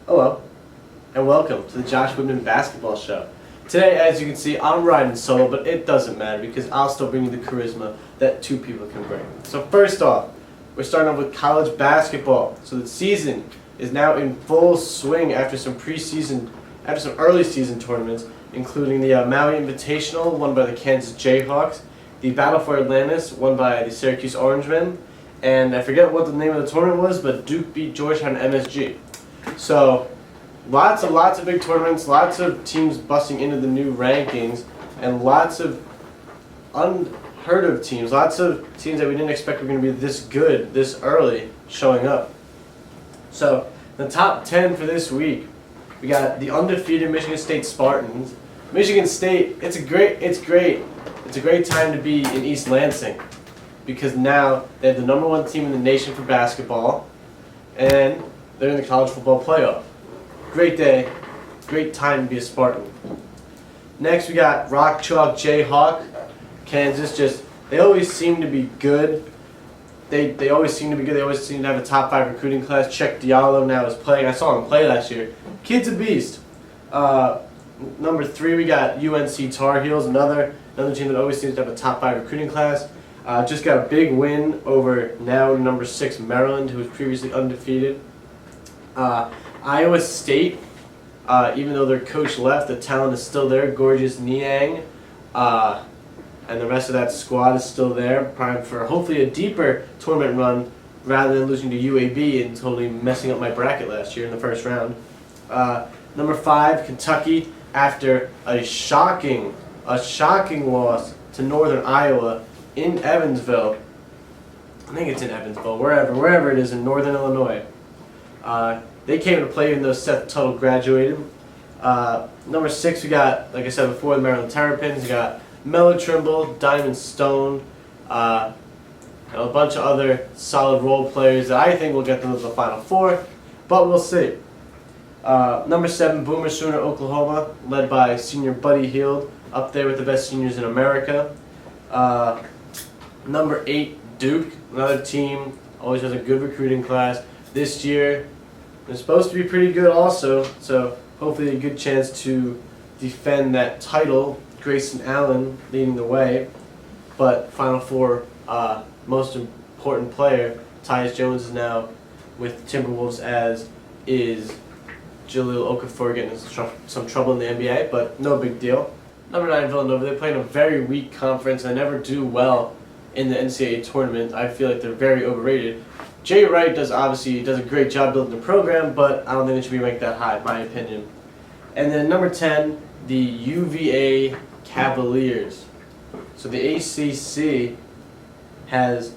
Hello, and welcome to the Josh Woodman Basketball Show. Today, as you can see, I'm riding solo, but it doesn't matter because I'll still bring you the charisma that two people can bring. So first off, we're starting off with college basketball. So the season is now in full swing after some early season tournaments, including the Maui Invitational, won by the Kansas Jayhawks, the Battle for Atlantis, won by the Syracuse Orangemen, and I forget what the name of the tournament was, but Duke beat Georgetown MSG. So, lots of big tournaments, lots of teams busting into the new rankings, and lots of unheard of teams, lots of teams that we didn't expect were going to be this good this early showing up. So, the top 10 for this week, we got the undefeated Michigan State Spartans. Michigan State, it's a great time to be in East Lansing because now they have the #1 team in the nation for basketball, and they're in the college football playoff. Great day, great time to be a Spartan. Next we got Rock Chalk Jayhawk, Kansas. They always seem to be good. They always seem to be good. They always seem to have a top 5 recruiting class. Check Diallo now is playing. I saw him play last year. Kid's a beast. Number 3 we got UNC Tar Heels, another team that always seems to have a top 5 recruiting class. Just got a big win over now number 6 Maryland, who was previously undefeated. Iowa State, even though their coach left, the talent is still there. Gorgeous Niang, and the rest of that squad is still there, primed for hopefully a deeper tournament run rather than losing to UAB and totally messing up my bracket last year in the first round. Number 5, Kentucky, after a shocking loss to Northern Iowa in Evansville. I think it's in Evansville, wherever it is in Northern Illinois. They came to play even though Seth Tuttle graduated. Number 6, we got, like I said before, the Maryland Terrapins. We got Melo Trimble, Diamond Stone, and a bunch of other solid role players that I think will get them to the Final Four, but we'll see. Number 7, Boomer Sooner, Oklahoma, led by senior Buddy Hield, up there with the best seniors in America. Number 8, Duke, another team, always has a good recruiting class. This year, they're supposed to be pretty good also, so hopefully a good chance to defend that title. Grayson Allen leading the way, but Final Four most important player, Tyus Jones, is now with Timberwolves, as is Jahlil Okafor getting some trouble in the NBA, but no big deal. Number 9, Villanova, they play in a very weak conference and they never do well in the NCAA tournament. I feel like they're very overrated. Jay Wright does a great job building the program, but I don't think it should be ranked that high, in my opinion. And then number 10, the UVA Cavaliers. So the ACC has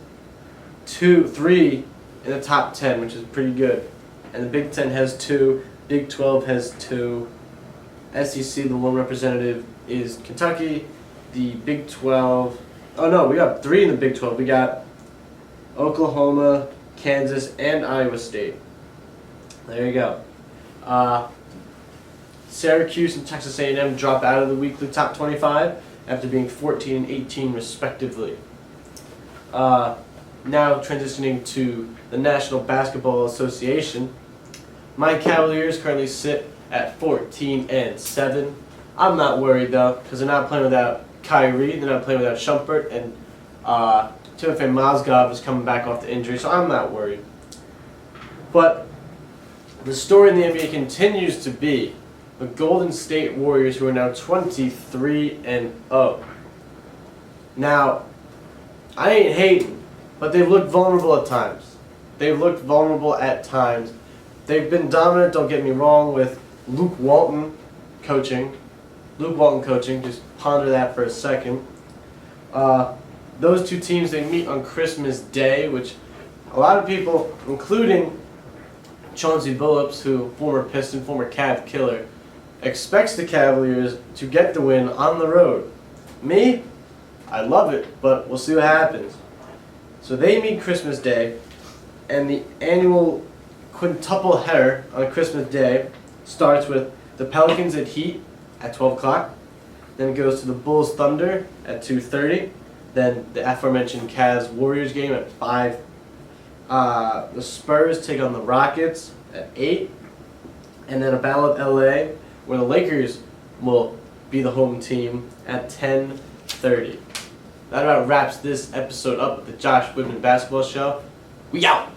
3 in the top 10, which is pretty good. And the Big 10 has 2, Big 12 has 2, SEC, the one representative is Kentucky, the Big 12, oh no, we got 3 in the Big 12. We got Oklahoma, Kansas, and Iowa State. There you go. Syracuse and Texas A&M drop out of the weekly top 25 after being 14 and 18 respectively. Now transitioning to the National Basketball Association. My Cavaliers currently sit at 14 and 7. I'm not worried though, because they're not playing without Kyrie, they're not playing without Shumpert, and Timofey Mozgov is coming back off the injury, so I'm not worried. But the story in the NBA continues to be the Golden State Warriors, who are now 23 and 0. Now, I ain't hating, but they've looked vulnerable at times. They've been dominant, don't get me wrong, with Luke Walton coaching. Just ponder that for a second. Those two teams, they meet on Christmas Day, which a lot of people, including Chauncey Billups, who former Piston, former Cav killer, expects the Cavaliers to get the win on the road. Me, I love it, but we'll see what happens. So they meet Christmas Day, and the annual quintuple header on Christmas Day starts with the Pelicans at Heat at 12 o'clock, then it goes to the Bulls Thunder at 2:30, then the aforementioned Cavs Warriors game at 5. The Spurs take on the Rockets at 8, and then a Battle of LA where the Lakers will be the home team at 10:30. That about wraps this episode up of the Josh Whitman Basketball Show. We out!